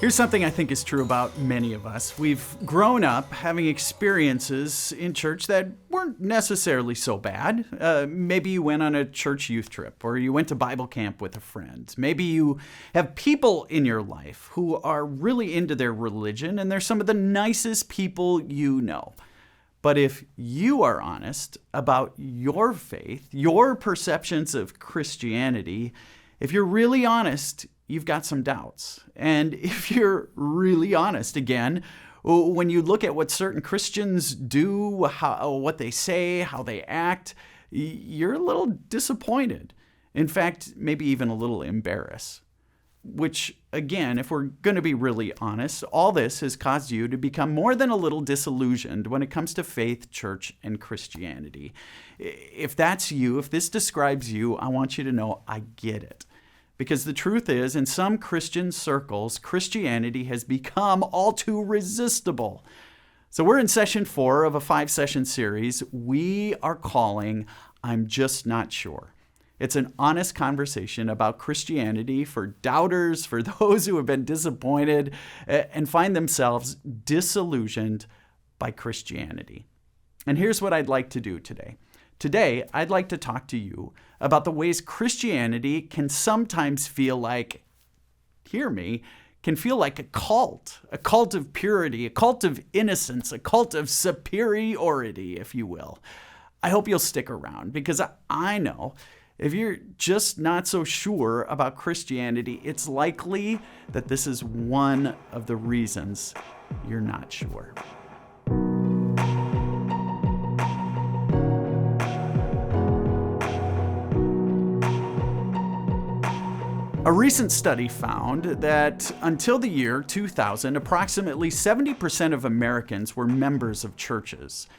Here's something I think is true about many of us. We've grown up having experiences in church that weren't necessarily so bad. Maybe you went on a church youth trip, or you went to Bible camp with a friend. Maybe you have people in your life who are really into their religion, and they're some of the nicest people you know. But if you are honest about your faith, your perceptions of Christianity, if you're really honest, you've got some doubts. And if you're really honest, again, when you look at what certain Christians do, what they say, how they act, you're a little disappointed. In fact, maybe even a little embarrassed. Which, again, if we're going to be really honest, all this has caused you to become more than a little disillusioned when it comes to faith, church, and Christianity. If that's you, if this describes you, I want you to know I get it. Because the truth is, in some Christian circles, Christianity has become all too resistible. So we're in session 4 of a 5-session series we are calling I'm Just Not Sure. It's an honest conversation about Christianity for doubters, for those who have been disappointed and find themselves disillusioned by Christianity. And here's what I'd like to do today. Today, I'd like to talk to you about the ways Christianity can sometimes feel like, hear me, can feel like a cult of purity, a cult of innocence, a cult of superiority, if you will. I hope you'll stick around because I know if you're just not so sure about Christianity, it's likely that this is one of the reasons you're not sure. A recent study found that until the year 2000, approximately 70% of Americans were members of churches.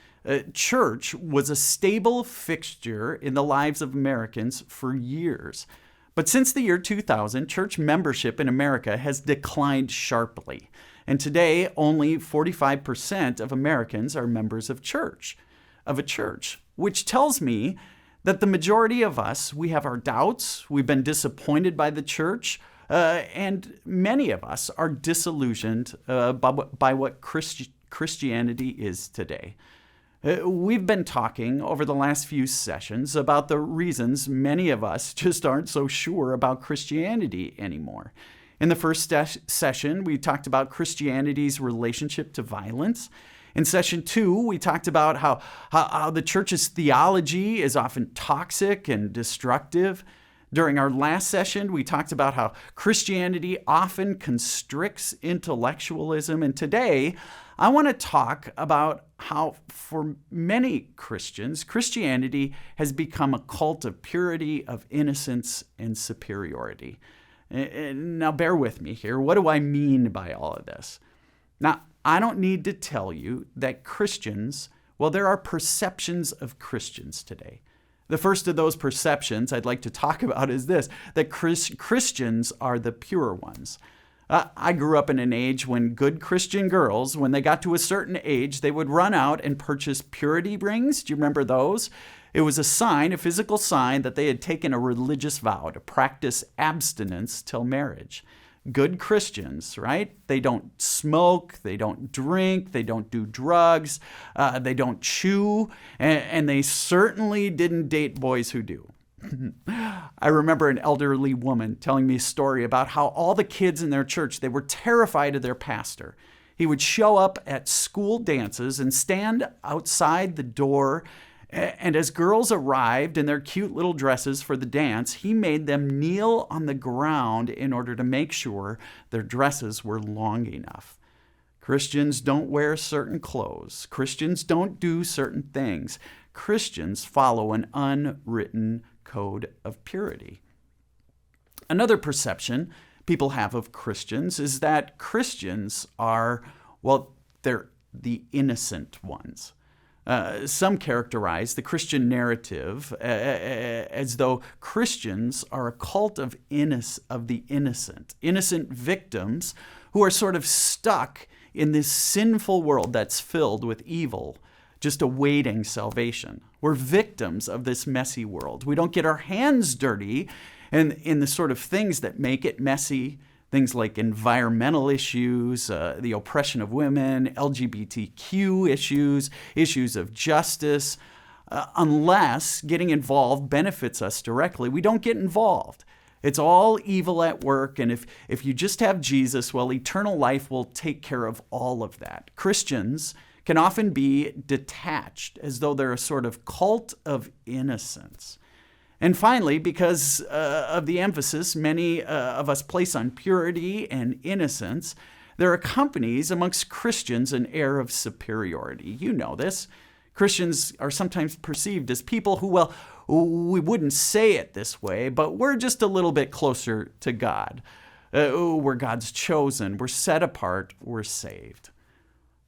Church was a stable fixture in the lives of Americans for years. But since the year 2000, church membership in America has declined sharply. And today, only 45% of Americans are members of a church, which tells me that the majority of us, we have our doubts, we've been disappointed by the church, and many of us are disillusioned by what Christianity is today. We've been talking over the last few sessions about the reasons many of us just aren't so sure about Christianity anymore. In the first session, we talked about Christianity's relationship to violence. In session 2, we talked about how the church's theology is often toxic and destructive. During our last session, we talked about how Christianity often constricts intellectualism. And today, I want to talk about how for many Christians, Christianity has become a cult of purity, of innocence, and superiority. Now, bear with me here. What do I mean by all of this? Now, I don't need to tell you that Christians, well, there are perceptions of Christians today. The first of those perceptions I'd like to talk about is this, that Christians are the pure ones. I grew up in an age when good Christian girls, when they got to a certain age, they would run out and purchase purity rings. Do you remember those? It was a sign, a physical sign, that they had taken a religious vow to practice abstinence till marriage. Good Christians, right? They don't smoke, they don't drink, they don't do drugs, they don't chew, and they certainly didn't date boys who do. I remember an elderly woman telling me a story about how all the kids in their church, they were terrified of their pastor. He would show up at school dances and stand outside the door, and as girls arrived in their cute little dresses for the dance, he made them kneel on the ground in order to make sure their dresses were long enough. Christians don't wear certain clothes. Christians don't do certain things. Christians follow an unwritten code of purity. Another perception people have of Christians is that Christians are, well, they're the innocent ones. Some characterize the Christian narrative as though Christians are a cult of the innocent victims who are sort of stuck in this sinful world that's filled with evil, just awaiting salvation. We're victims of this messy world. We don't get our hands dirty in the sort of things that make it messy, Things like environmental issues, the oppression of women, LGBTQ issues, issues of justice. Unless getting involved benefits us directly, we don't get involved. It's all evil at work, and if you just have Jesus, well, eternal life will take care of all of that. Christians can often be detached, as though they're a sort of cult of innocence. And finally, because of the emphasis many of us place on purity and innocence, there accompanies amongst Christians an air of superiority. You know this. Christians are sometimes perceived as people who, well, we wouldn't say it this way, but we're just a little bit closer to God. We're God's chosen. We're set apart. We're saved.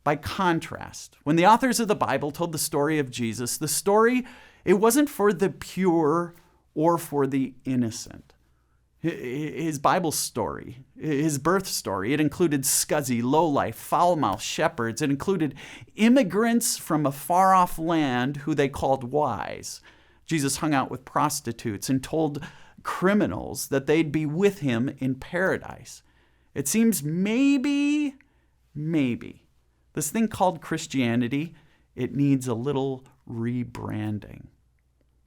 By contrast, when the authors of the Bible told the story of Jesus, the story, it wasn't for the pure or for the innocent. His Bible story, his birth story, it included scuzzy, low-life, foul-mouthed shepherds. It included immigrants from a far-off land who they called wise. Jesus hung out with prostitutes and told criminals that they'd be with him in paradise. It seems maybe, this thing called Christianity, it needs a little rebranding.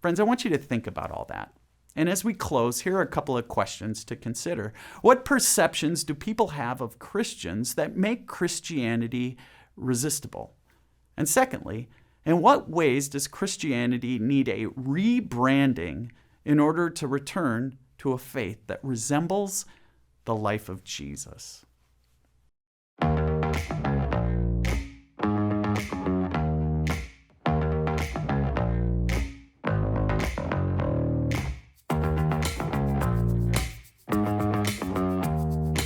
Friends, I want you to think about all that. And as we close, here are a couple of questions to consider. What perceptions do people have of Christians that make Christianity resistible? And secondly, in what ways does Christianity need a rebranding in order to return to a faith that resembles the life of Jesus?